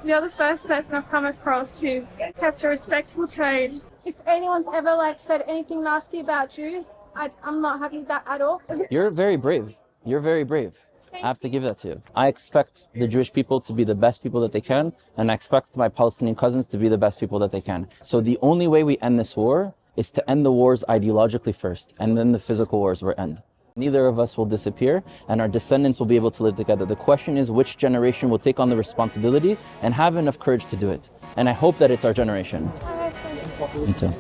You're the first person I've come across who's kept a respectful tone. If anyone's ever said anything nasty about Jews, I'm not happy with that at all. You're very brave. You're very brave. I have to give that to you. I expect the Jewish people to be the best people that they can, and I expect my Palestinian cousins to be the best people that they can. So the only way we end this war is to end the wars ideologically first, and then the physical wars will end. Neither of us will disappear, and our descendants will be able to live together. The question is which generation will take on the responsibility and have enough courage to do it. And I hope that it's our generation. I hope so. Me too.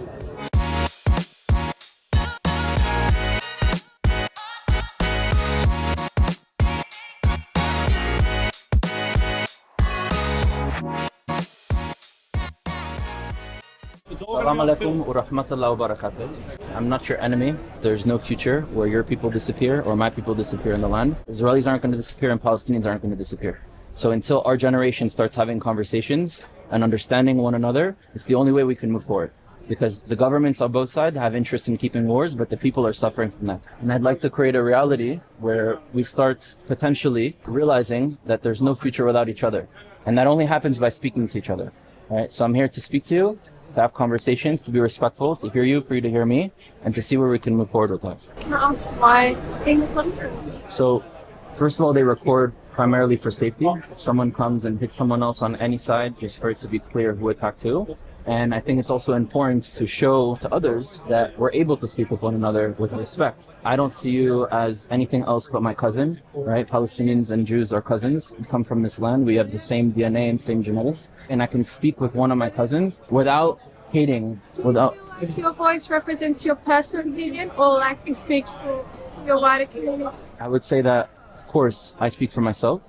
Assalamu alaikum wa rahmatullahi wa barakatuh. I'm not your enemy. There's no future where your people disappear or my people disappear in the land. Israelis aren't going to disappear and Palestinians aren't going to disappear. So until our generation starts having conversations and understanding one another, it's the only way we can move forward. Because the governments on both sides have interest in keeping wars, but the people are suffering from that. And I'd like to create a reality where we start potentially realizing that there's no future without each other. And that only happens by speaking to each other. All right? So I'm here to speak to you, to have conversations, to be respectful, to hear you, for you to hear me, and to see where we can move forward with that. Can I ask why being recorded? So, first of all, they record primarily for safety. If someone comes and hits someone else on any side, just for it to be clear who attacked who. And I think it's also important to show to others that we're able to speak with one another with respect. I don't see you as anything else but my cousin, right? Palestinians and Jews are cousins. We come from this land. We have the same DNA and same genetics. And I can speak with one of my cousins without hating, without... Your voice represents your personal opinion or it speaks for your wider community? I would say that, of course, I speak for myself.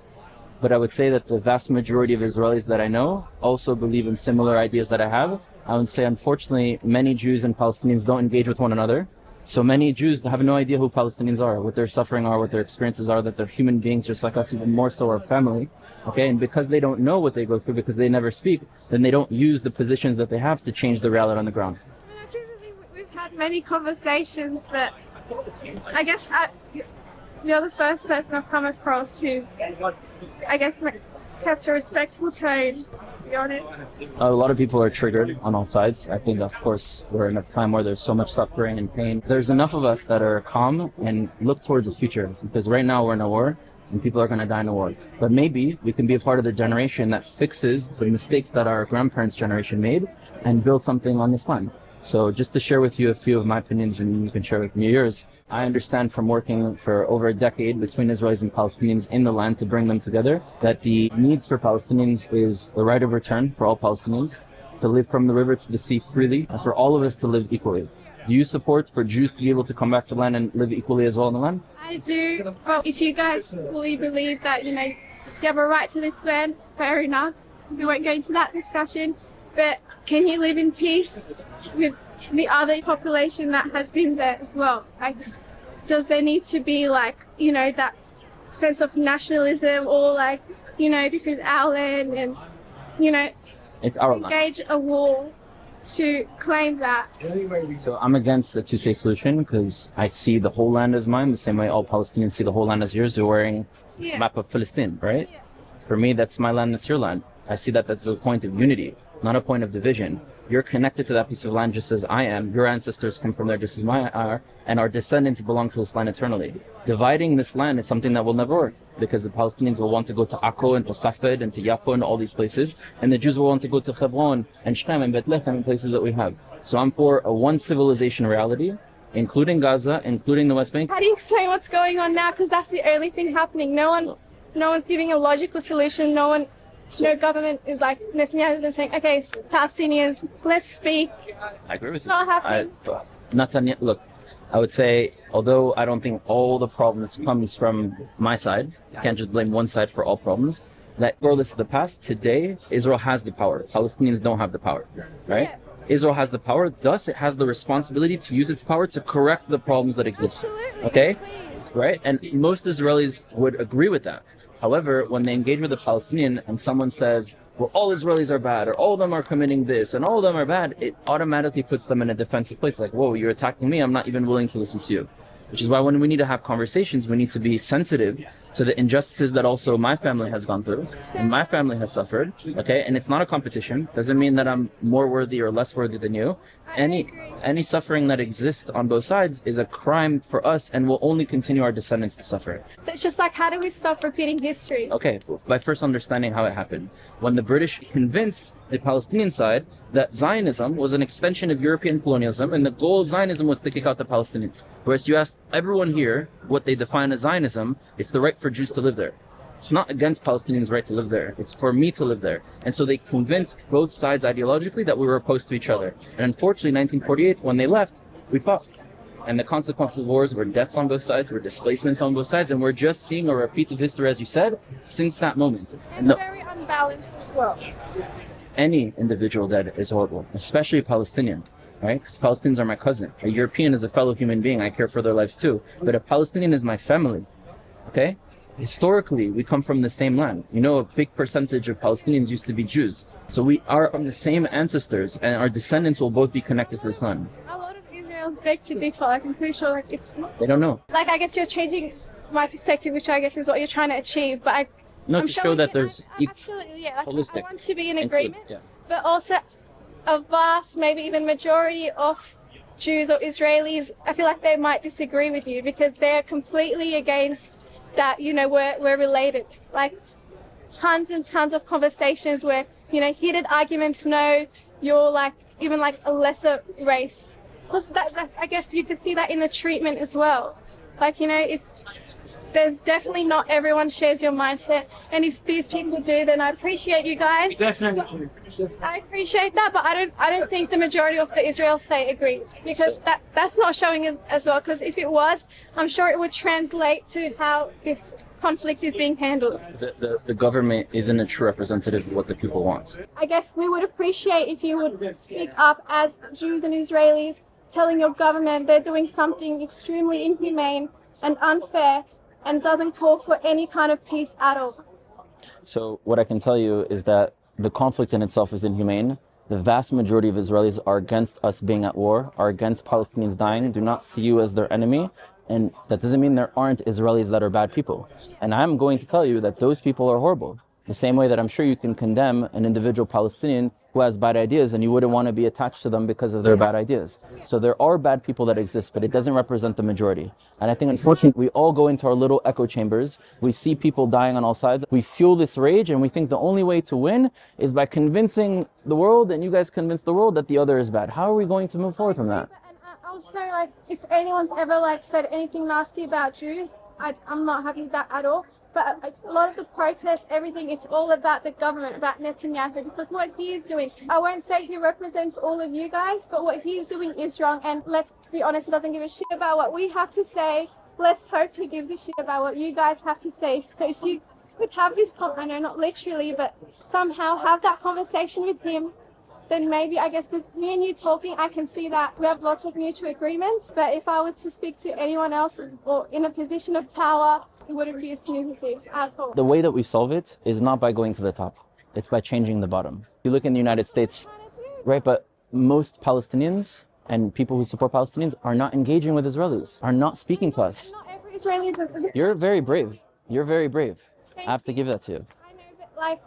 But I would say that the vast majority of Israelis that I know also believe in similar ideas that I have. I would say, unfortunately, many Jews and Palestinians don't engage with one another. So many Jews have no idea who Palestinians are, what their suffering are, what their experiences are, that they're human beings just like us, even more so our family. Okay, and because they don't know what they go through, because they never speak, then they don't use the positions that they have to change the reality on the ground. We've had many conversations, but I guess you're the first person I've come across who's, kept a respectful tone, to be honest. A lot of people are triggered on all sides. I think, of course, we're in a time where there's so much suffering and pain. There's enough of us that are calm and look towards the future, because right now we're in a war and people are going to die in a war. But maybe we can be a part of the generation that fixes the mistakes that our grandparents' generation made and build something on this land. So just to share with you a few of my opinions, and you can share with me yours. I understand from working for over a decade between Israelis and Palestinians in the land to bring them together, that the needs for Palestinians is the right of return for all Palestinians, to live from the river to the sea freely, and for all of us to live equally. Do you support for Jews to be able to come back to the land and live equally as well in the land? I do, but if you guys fully believe that, you have a right to this land, fair enough. We won't go into that discussion. But can you live in peace with the other population that has been there as well? Does there need to be that sense of nationalism or this is our land and, it's our land. Engage a war to claim that? So I'm against the two-state solution because I see the whole land as mine, the same way all Palestinians see the whole land as yours. They're wearing a map of Palestine, right? Yeah. For me, that's my land, that's your land. I see that that's a point of unity, not a point of division. You're connected to that piece of land just as I am. Your ancestors come from there just as mine are, and our descendants belong to this land eternally. Dividing this land is something that will never work, because the Palestinians will want to go to Akko and to Safed and to Yaffo and all these places, and the Jews will want to go to Hebron and Shechem and Bethlehem and places that we have. So I'm for a one civilization reality, including Gaza, including the West Bank. How do you explain what's going on now? Because that's the only thing happening. No one's giving a logical solution. No government is Netanyahu isn't saying, okay, Palestinians, let's speak. I agree with it's not happening. Netanyahu, look, I would say, although I don't think all the problems comes from my side, you can't just blame one side for all problems, that regardless of the past, today, Israel has the power. Palestinians don't have the power, right? Yeah. Israel has the power, thus it has the responsibility to use its power to correct the problems that exist. Absolutely. Okay? Please. Right? And most Israelis would agree with that. However, when they engage with a Palestinian and someone says, well, all Israelis are bad, or all of them are committing this, and all of them are bad, it automatically puts them in a defensive place. Like, whoa, you're attacking me, I'm not even willing to listen to you. which is why when we need to have conversations, we need to be sensitive to the injustices that also my family has gone through and my family has suffered. Okay, and it's not a competition. Doesn't mean that I'm more worthy or less worthy than you. Any suffering that exists on both sides is a crime for us and will only continue our descendants to suffer. So it's just like, how do we stop repeating history? Okay, by first understanding how it happened. When the British convinced the Palestinian side that Zionism was an extension of European colonialism and the goal of Zionism was to kick out the Palestinians. Whereas you ask everyone here what they define as Zionism, it's the right for Jews to live there. It's not against Palestinians' right to live there. It's for me to live there. And so they convinced both sides ideologically that we were opposed to each other. And unfortunately, 1948, when they left, we fought. And the consequences of wars were deaths on both sides, were displacements on both sides, and we're just seeing a repeat of history, as you said, since that moment. And very unbalanced as well. Any individual dead is horrible, especially a Palestinian, right? Because Palestinians are my cousin. A European is a fellow human being. I care for their lives too. But a Palestinian is my family, okay? Historically, we come from the same land. You know, a big percentage of Palestinians used to be Jews. So we are from the same ancestors, and our descendants will both be connected to the sun. A lot of Israel's beg to differ. Like, I'm pretty sure, like, it's... They don't know. Like, I guess you're changing my perspective, which I guess is what you're trying to achieve, but I'm to show that there's... Absolutely, yeah. Like, holistic. I want to be in agreement, yeah. But also a vast, maybe even majority of Jews or Israelis, I feel like they might disagree with you because they're completely against that, you know, we're related. Like, tons and tons of conversations where, you know, heated arguments, no, you're like, even like a lesser race. Because that's, I guess you could see that in the treatment as well. Like, you know, there's definitely not everyone shares your mindset. And if these people do, then I appreciate you guys. Definitely. I appreciate that, but I don't think the majority of the Israel state agrees, because that's not showing as well. Because if it was, I'm sure it would translate to how this conflict is being handled. The government isn't a true representative of what the people want. I guess we would appreciate if you would speak up as Jews and Israelis, telling your government they're doing something extremely inhumane and unfair and doesn't call for any kind of peace at all. So what I can tell you is that the conflict in itself is inhumane. The vast majority of Israelis are against us being at war, are against Palestinians dying, do not see you as their enemy. And that doesn't mean there aren't Israelis that are bad people. And I'm going to tell you that those people are horrible. The same way that I'm sure you can condemn an individual Palestinian who has bad ideas and you wouldn't want to be attached to them because of their bad ideas. So there are bad people that exist, but it doesn't represent the majority. And I think unfortunately, we all go into our little echo chambers. We see people dying on all sides. We fuel this rage and we think the only way to win is by convincing the world, and you guys convince the world that the other is bad. How are we going to move forward from that? And also, like, if anyone's ever like said anything nasty about Jews, I'm not happy with that at all. But a lot of the protests, everything, it's all about the government, about Netanyahu, because what he is doing, I won't say he represents all of you guys, but what he's doing is wrong. And let's be honest, he doesn't give a shit about what we have to say. Let's hope he gives a shit about what you guys have to say. So if you could have this, I know not literally, but somehow have that conversation with him, then maybe, I guess, because me and you talking, I can see that we have lots of mutual agreements. But if I were to speak to anyone else or in a position of power, it wouldn't be as smooth as this at all. The way that we solve it is not by going to the top. It's by changing the bottom. You look in the United States, right? But most Palestinians and people who support Palestinians are not engaging with Israelis, are not speaking to us. Not every Israeli is You're very brave. You're very brave. I have to give that to you. I know, but like,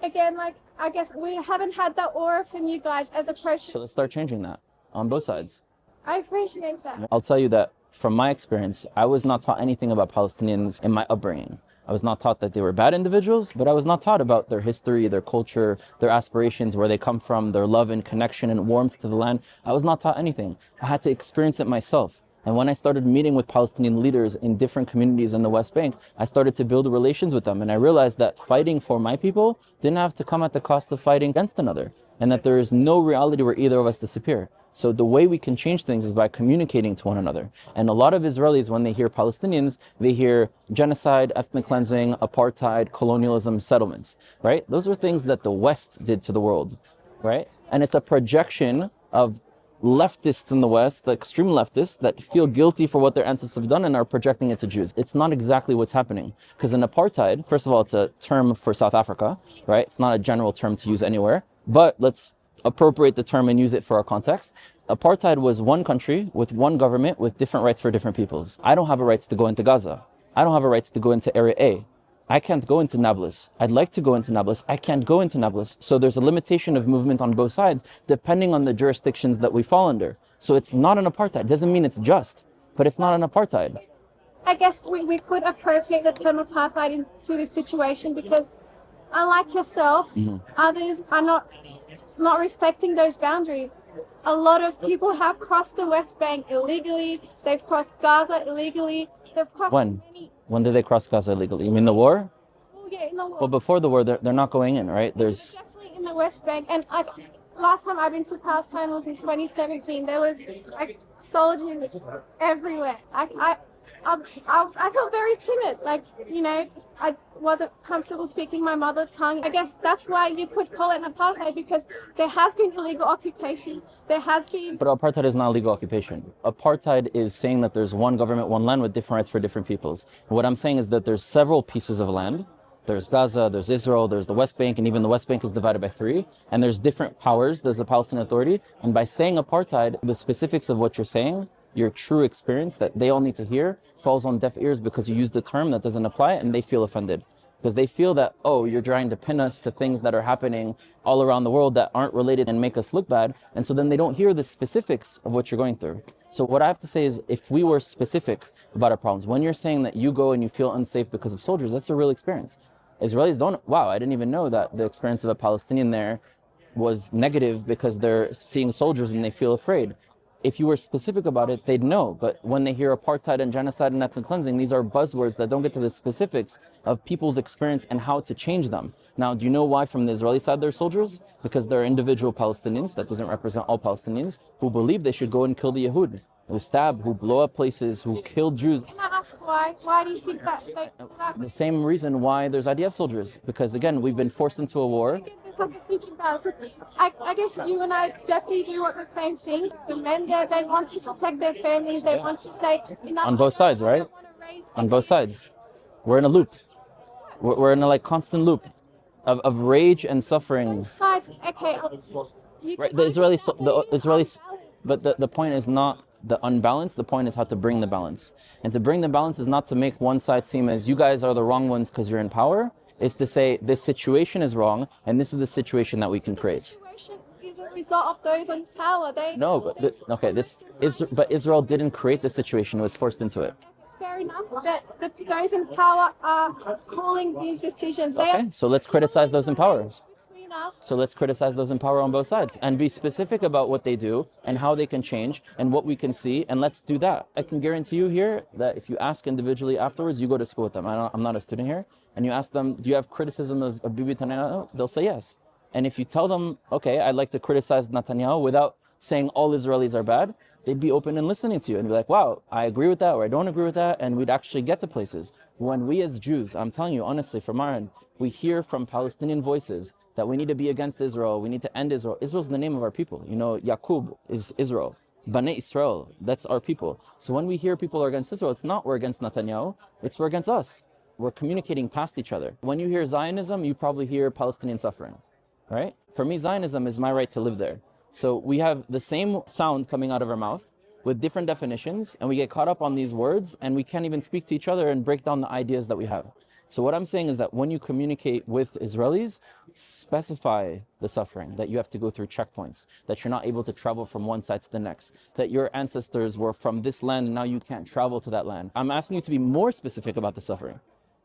again, like, I guess we haven't had that aura from you guys as a pro. So let's start changing that on both sides. I appreciate that. I'll tell you that from my experience, I was not taught anything about Palestinians in my upbringing. I was not taught that they were bad individuals, but I was not taught about their history, their culture, their aspirations, where they come from, their love and connection and warmth to the land. I was not taught anything. I had to experience it myself. And when I started meeting with Palestinian leaders in different communities in the West Bank, I started to build relations with them. And I realized that fighting for my people didn't have to come at the cost of fighting against another, and that there is no reality where either of us disappear. So the way we can change things is by communicating to one another. And a lot of Israelis, when they hear Palestinians, they hear genocide, ethnic cleansing, apartheid, colonialism, settlements, right? Those are things that the West did to the world, right? And it's a projection of leftists in the West, the extreme leftists, that feel guilty for what their ancestors have done and are projecting it to Jews. It's not exactly what's happening. Because in apartheid, first of all, it's a term for South Africa, right? It's not a general term to use anywhere. But let's appropriate the term and use it for our context. Apartheid was one country with one government with different rights for different peoples. I don't have a right to go into Gaza. I don't have a right to go into Area A. I can't go into Nablus. I'd like to go into Nablus. I can't go into Nablus. So there's a limitation of movement on both sides depending on the jurisdictions that we fall under. So it's not an apartheid. It doesn't mean it's just, but it's not an apartheid. I guess we could appropriate the term apartheid into this situation because unlike yourself, others are not respecting those boundaries. A lot of people have crossed the West Bank illegally. They've crossed Gaza illegally. They've crossed When did they cross Gaza illegally? You mean the war? Oh, yeah, in the war. Well, before the war, they're not going in, right? There's definitely in the West Bank. And last time I've been to Palestine was in 2017. There was like soldiers everywhere. I felt very timid. Like, you know, I wasn't comfortable speaking my mother tongue. I guess that's why you could call it an apartheid, because there has been illegal occupation. There has been... But apartheid is not illegal occupation. Apartheid is saying that there's one government, one land with different rights for different peoples. And what I'm saying is that there's several pieces of land. There's Gaza, there's Israel, there's the West Bank, and even the West Bank is divided by 3. And there's different powers. There's the Palestinian Authority. And by saying apartheid, the specifics of what you're saying, your true experience that they all need to hear, falls on deaf ears because you use the term that doesn't apply, and they feel offended. Because they feel that, oh, you're trying to pin us to things that are happening all around the world that aren't related and make us look bad. And so then they don't hear the specifics of what you're going through. So what I have to say is, if we were specific about our problems, when you're saying that you go and you feel unsafe because of soldiers, that's a real experience. Israelis don't, wow, I didn't even know that the experience of a Palestinian there was negative because they're seeing soldiers and they feel afraid. If you were specific about it, they'd know. But when they hear apartheid and genocide and ethnic cleansing, these are buzzwords that don't get to the specifics of people's experience and how to change them. Now, do you know why from the Israeli side they're soldiers? Because they're individual Palestinians, that doesn't represent all Palestinians, who believe they should go and kill the Yehud, who stab, who blow up places, who kill Jews. Can I ask why? Why do you think that? The same reason why there's IDF soldiers. Because again, we've been forced into a war. I guess you and I definitely do want the same thing. The men there, they want to protect their families. They want to say... On both sides, right? On both sides. We're in a loop. We're in a like constant loop of rage and suffering. Both sides, okay. Right, the Israelis, but the point is not the unbalance. The point is how to bring the balance. And to bring the balance is not to make one side seem as you guys are the wrong ones because you're in power. Is to say this situation is wrong and this is the situation that we can create. The situation is a result of those on power. But Israel didn't create the situation; it was forced into it. Fair enough. But those in power are calling these decisions. Okay, so let's criticize those in power. So let's criticize those in power on both sides and be specific about what they do and how they can change and what we can see, and let's do that. I can guarantee you here that if you ask individually afterwards, you go to school with them. I'm not a student here, and you ask them, do you have criticism of Bibi Netanyahu? They'll say yes. And if you tell them, okay, I'd like to criticize Netanyahu without saying all Israelis are bad, they'd be open and listening to you and be like, wow, I agree with that or I don't agree with that, and we'd actually get to places. When we as Jews, I'm telling you honestly from our end, we hear from Palestinian voices that we need to be against Israel, we need to end Israel. Israel's the name of our people. You know, Yaqub is Israel. Bnei Israel, that's our people. So when we hear people are against Israel, it's not we're against Netanyahu, it's we're against us. We're communicating past each other. When you hear Zionism, you probably hear Palestinian suffering, right? For me, Zionism is my right to live there. So we have the same sound coming out of our mouth with different definitions, and we get caught up on these words, and we can't even speak to each other and break down the ideas that we have. So what I'm saying is that when you communicate with Israelis, specify the suffering, that you have to go through checkpoints, that you're not able to travel from one side to the next, that your ancestors were from this land and now you can't travel to that land. I'm asking you to be more specific about the suffering.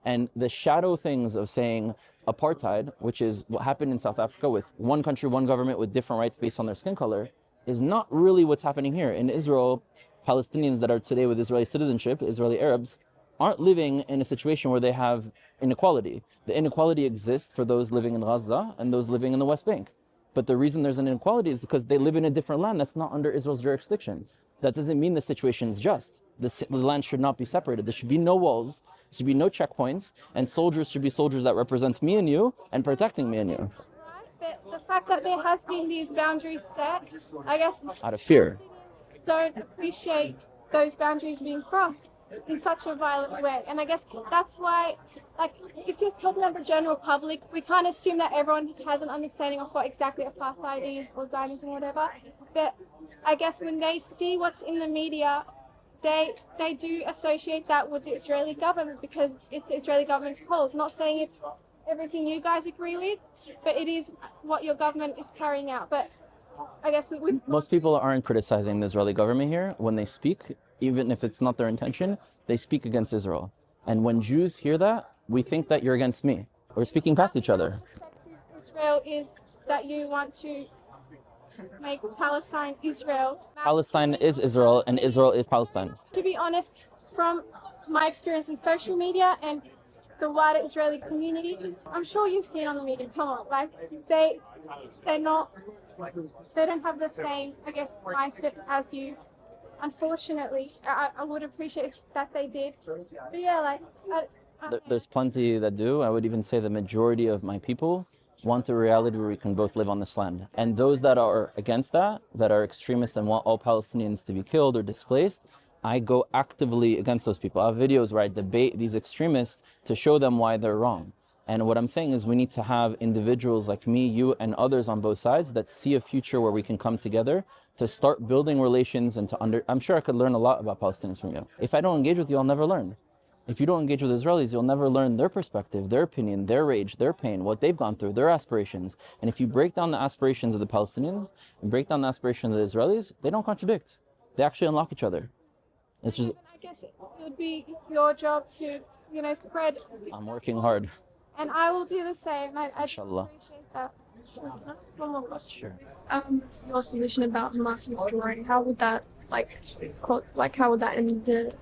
And the shadow things of saying apartheid, which is what happened in South Africa with one country, one government with different rights based on their skin color, is not really what's happening here. In Israel, Palestinians that are today with Israeli citizenship, Israeli Arabs, aren't living in a situation where they have inequality. The inequality exists for those living in Gaza and those living in the West Bank. But the reason there's an inequality is because they live in a different land that's not under Israel's jurisdiction. That doesn't mean the situation is just. The land should not be separated. There should be no walls, there should be no checkpoints, and soldiers should be soldiers that represent me and you and protecting me and you. Right, but the fact that there has been these boundaries set, I guess... Out of fear. Don't appreciate those boundaries being crossed. in such a violent way. And I guess that's why, like, if you're talking about the general public, we can't assume that everyone has an understanding of what exactly apartheid is or Zionism or whatever. But I guess when they see what's in the media, they do associate that with the Israeli government because it's the Israeli government's cause. Not saying it's everything you guys agree with, but it is what your government is carrying out. But I guess most people aren't criticizing the Israeli government here. When they speak, even if it's not their intention, they speak against Israel. And when Jews hear that, we think that you're against me. We're speaking past each other. Israel is that you want to make Palestine Israel. Palestine is Israel and Israel is Palestine. To be honest, from my experience in social media and the wider Israeli community, I'm sure you've seen on the media, come on, like they're not, they don't have the same, I guess, mindset as you. Unfortunately, I would appreciate that they did. But yeah, like there's plenty that do. I would even say the majority of my people want a reality where we can both live on this land. And those that are against that, that are extremists and want all Palestinians to be killed or displaced, I go actively against those people. I have videos where I debate these extremists to show them why they're wrong. And what I'm saying is we need to have individuals like me, you, and others on both sides that see a future where we can come together to start building relations and I'm sure I could learn a lot about Palestinians from you. If I don't engage with you, I'll never learn. If you don't engage with Israelis, you'll never learn their perspective, their opinion, their rage, their pain, what they've gone through, their aspirations. And if you break down the aspirations of the Palestinians and break down the aspirations of the Israelis, they don't contradict. They actually unlock each other. It's just, I guess it would be your job to, spread. I'm working hard. And I will do the same. I Inshallah. appreciate that. One more question. Sure. Your solution about Hamas withdrawing, how would that how would that end the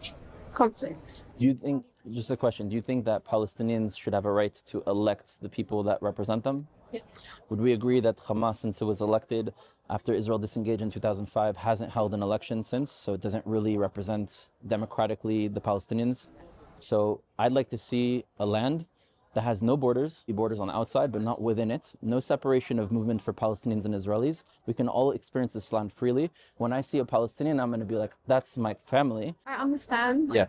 conflict? Do you think, just a question, do you think that Palestinians should have a right to elect the people that represent them? Yes. Would we agree that Hamas, since it was elected after Israel disengaged in 2005, hasn't held an election since, so it doesn't really represent democratically the Palestinians? So I'd like to see a land that has no borders, borders on the outside, but not within it. No separation of movement for Palestinians and Israelis. We can all experience this land freely. When I see a Palestinian, I'm going to be like, that's my family. I understand. Yeah.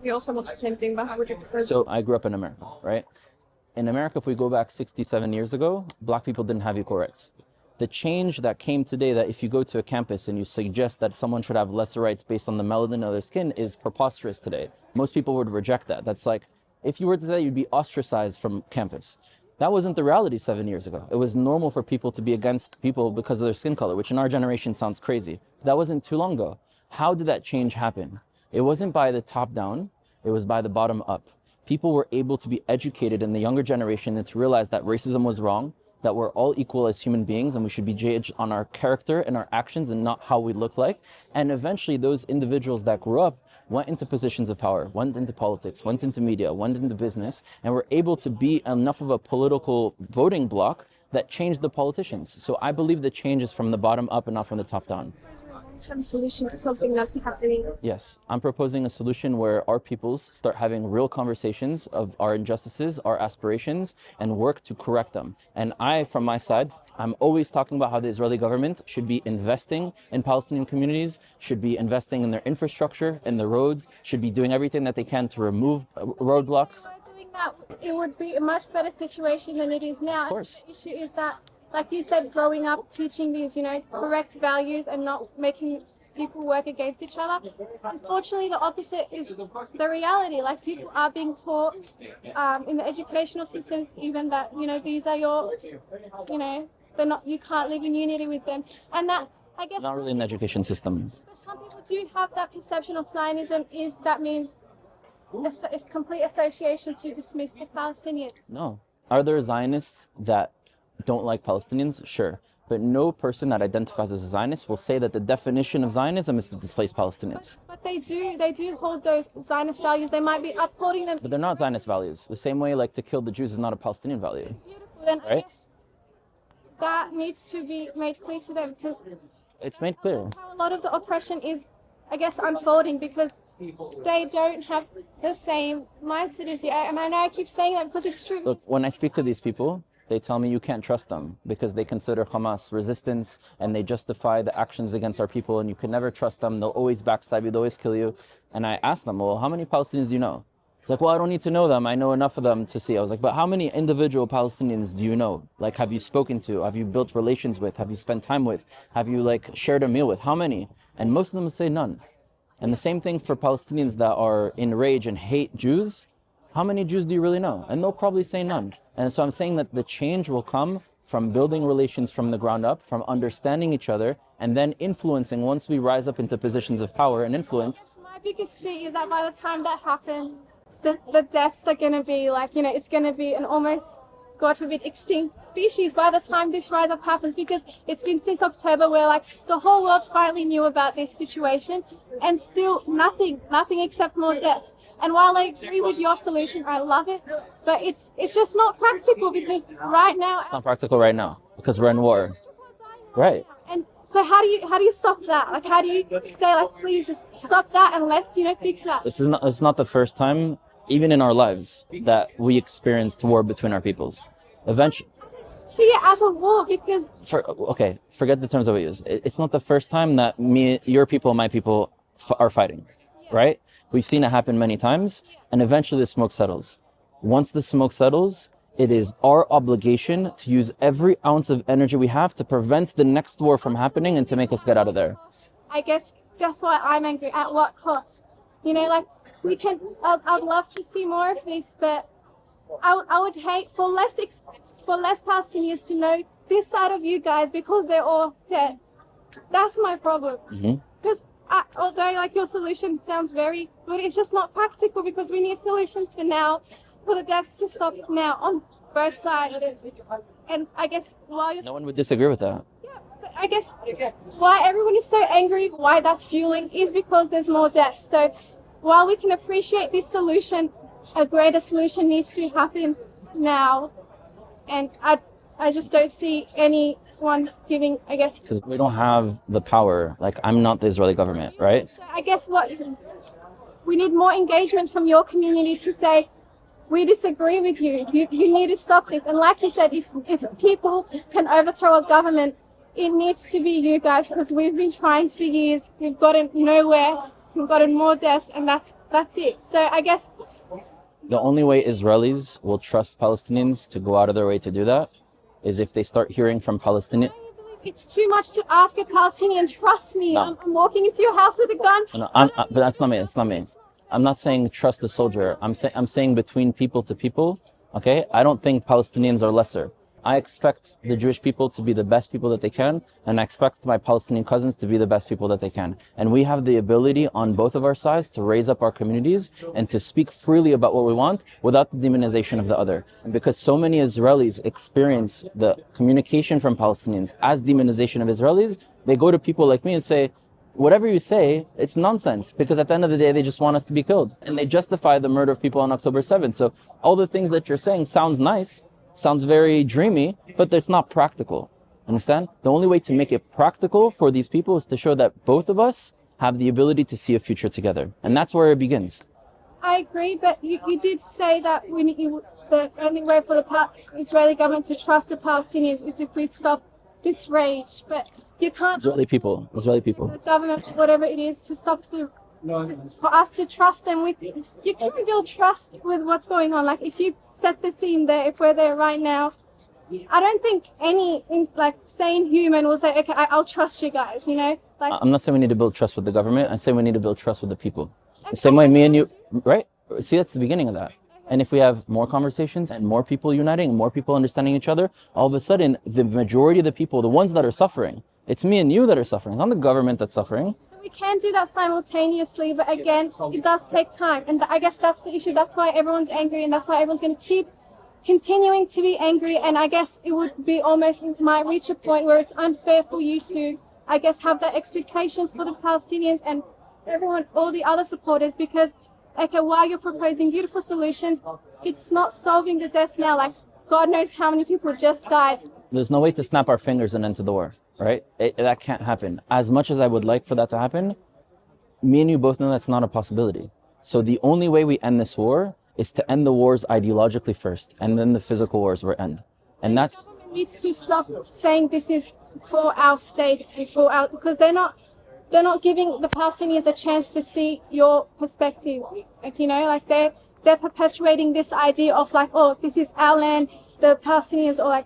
We also want the same thing, but how would you propose? So I grew up in America, right? In America, if we go back 67 years ago, black people didn't have equal rights. The change that came today, that if you go to a campus and you suggest that someone should have lesser rights based on the melanin of their skin, is preposterous today. Most people would reject that. That's like, if you were to say you'd be ostracized from campus. That wasn't the reality 7 years ago. It was normal for people to be against people because of their skin color, which in our generation sounds crazy. That wasn't too long ago. How did that change happen? It wasn't by the top down, it was by the bottom up. People were able to be educated in the younger generation and to realize that racism was wrong, that we're all equal as human beings and we should be judged on our character and our actions and not how we look like. And eventually those individuals that grew up went into positions of power, went into politics, went into media, went into business, and were able to be enough of a political voting bloc that changed the politicians. So I believe the change is from the bottom up and not from the top down. Long-term solution to something that's happening. Yes, I'm proposing a solution where our peoples start having real conversations of our injustices, our aspirations, and work to correct them. And I, from my side, I'm always talking about how the Israeli government should be investing in Palestinian communities, should be investing in their infrastructure, in the roads, should be doing everything that they can to remove roadblocks. That, it would be a much better situation than it is now. Of course. The issue is that, like you said, growing up teaching these, correct values and not making people work against each other. Unfortunately, the opposite is the reality. Like, people are being taught in the educational systems even that, these are your, they're not, you can't live in unity with them. And that, I guess, not really an education system. But some people do have that perception of Zionism that means a complete association to dismiss the Palestinians. No. Are there Zionists that don't like Palestinians? Sure. But no person that identifies as a Zionist will say that the definition of Zionism is to displace Palestinians. But they do hold those Zionist values. They might be upholding them. But they're not Zionist values. The same way, like, to kill the Jews is not a Palestinian value. Beautiful. Then right? I guess that needs to be made clear to them, because it's made clear. That's how a lot of the oppression is, I guess, unfolding, because they don't have the same mindset as you. And I know I keep saying that because it's true. Look, when I speak to these people, they tell me you can't trust them because they consider Hamas resistance and they justify the actions against our people and you can never trust them. They'll always backstab you, they'll always kill you. And I asked them, well, how many Palestinians do you know? It's like, well, I don't need to know them. I know enough of them to see. I was like, but how many individual Palestinians do you know? Like, have you spoken to? Have you built relations with? Have you spent time with? Have you like shared a meal with? How many? And most of them say none. And the same thing for Palestinians that are enraged and hate Jews. How many Jews do you really know? And they'll probably say none. And so I'm saying that the change will come from building relations from the ground up, from understanding each other, and then influencing once we rise up into positions of power and influence. My biggest fear is that by the time that happens, the deaths are going to be like, it's going to be an almost, God forbid, extinct species by the time this rise up happens, because it's been since October where like the whole world finally knew about this situation and still nothing except more deaths. And while I agree with your solution, I love it, but it's just not practical because right now... It's not practical right now because we're in war. Right. And so how do you stop that? Like, how do you say, like, please just stop that and let's, fix that? It's not the first time, even in our lives, that we experienced war between our peoples. Eventually, see it as a war because... Okay, forget the terms that we use. It's not the first time that your people, my people are fighting, right? We've seen it happen many times, and eventually the smoke settles. Once the smoke settles, it is our obligation to use every ounce of energy we have to prevent the next war from happening and to make us get out of there. I guess that's why I'm angry. At what cost? Like, we can... I'd love to see more of this, but I would hate for less Palestinians to know this side of you guys because they're all dead. That's my problem. Because although like your solution sounds very good, it's just not practical because we need solutions for now, for the deaths to stop now on both sides. And I guess while no one would disagree with that. Yeah, but I guess why everyone is so angry, why that's fueling, is because there's more deaths. So while we can appreciate this solution, a greater solution needs to happen now. And I just don't see anyone giving, I guess... Because we don't have the power. Like, I'm not the Israeli government, right? So I guess we need more engagement from your community to say, we disagree with you. You need to stop this. And like you said, if people can overthrow a government, it needs to be you guys, because we've been trying for years. We've gotten nowhere. We've gotten more deaths, and that's it. So I guess... The only way Israelis will trust Palestinians to go out of their way to do that is if they start hearing from Palestinians. It's too much to ask a Palestinian, trust me. No. I'm walking into your house with a gun. No, but that's not me. It's not me. I'm not saying trust the soldier. I'm saying between people to people. Okay, I don't think Palestinians are lesser. I expect the Jewish people to be the best people that they can, and I expect my Palestinian cousins to be the best people that they can. And we have the ability on both of our sides to raise up our communities and to speak freely about what we want without the demonization of the other. And because so many Israelis experience the communication from Palestinians as demonization of Israelis, they go to people like me and say, whatever you say, it's nonsense, because at the end of the day, they just want us to be killed. And they justify the murder of people on October 7th. So all the things that you're saying sounds nice, sounds very dreamy, but it's not practical. Understand? The only way to make it practical for these people is to show that both of us have the ability to see a future together. And that's where it begins. I agree, but you did say that the only way for the Israeli government to trust the Palestinians is if we stop this rage. But you can't... Israeli people. The government, whatever it is, to stop for us to trust them. You can't build trust with what's going on. Like, if you set the scene there, if we're there right now, I don't think any sane human will say, okay, I'll trust you guys, Like, I'm not saying we need to build trust with the government. I say we need to build trust with the people. The same way me and you, right? See, that's the beginning of that. And if we have more conversations and more people uniting and more people understanding each other, all of a sudden, the majority of the people, the ones that are suffering, it's me and you that are suffering. It's not the government that's suffering. We can do that simultaneously, but again, it does take time. And I guess that's the issue. That's why everyone's angry, and that's why everyone's going to keep continuing to be angry. And I guess it would be it might reach a point where it's unfair for you to, I guess, have that expectations for the Palestinians and everyone, all the other supporters, because, okay, while you're proposing beautiful solutions, it's not solving the deaths now. Like, God knows how many people just died. There's no way to snap our fingers and end the war. Right? That can't happen. As much as I would like for that to happen, me and you both know that's not a possibility. So the only way we end this war is to end the wars ideologically first, and then the physical wars will end. And that's Government needs to stop saying this is for our state, because they're not giving the Palestinians a chance to see your perspective. Like, like they're perpetuating this idea of like, oh, this is our land. The Palestinians are like.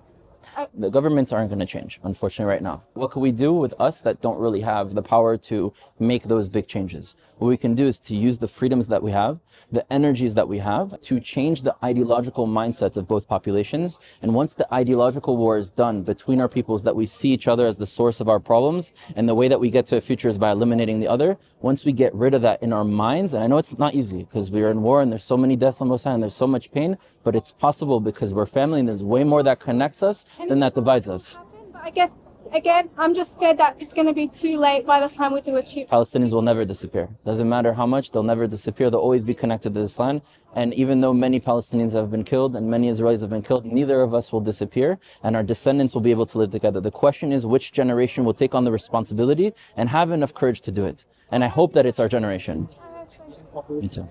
The governments aren't going to change, unfortunately, right now. What can we do with us that don't really have the power to make those big changes? What we can do is to use the freedoms that we have, the energies that we have, to change the ideological mindsets of both populations. And once the ideological war is done between our peoples, that we see each other as the source of our problems, and the way that we get to a future is by eliminating the other. Once we get rid of that in our minds, and I know it's not easy because we are in war and there's so many deaths on both sides and there's so much pain, but it's possible because we're family and there's way more that connects us than that divides us. But I guess, again, I'm just scared that it's going to be too late by the time we do achieve. Palestinians will never disappear. Doesn't matter how much, they'll never disappear. They'll always be connected to this land. And even though many Palestinians have been killed and many Israelis have been killed, neither of us will disappear and our descendants will be able to live together. The question is which generation will take on the responsibility and have enough courage to do it. And I hope that it's our generation. I hope so. Me too.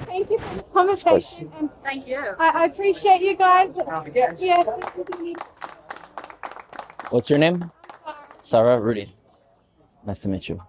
Thank you for this conversation. And Thank you. I appreciate you guys. Yeah. What's your name? Sarah. Rudy. Nice to meet you.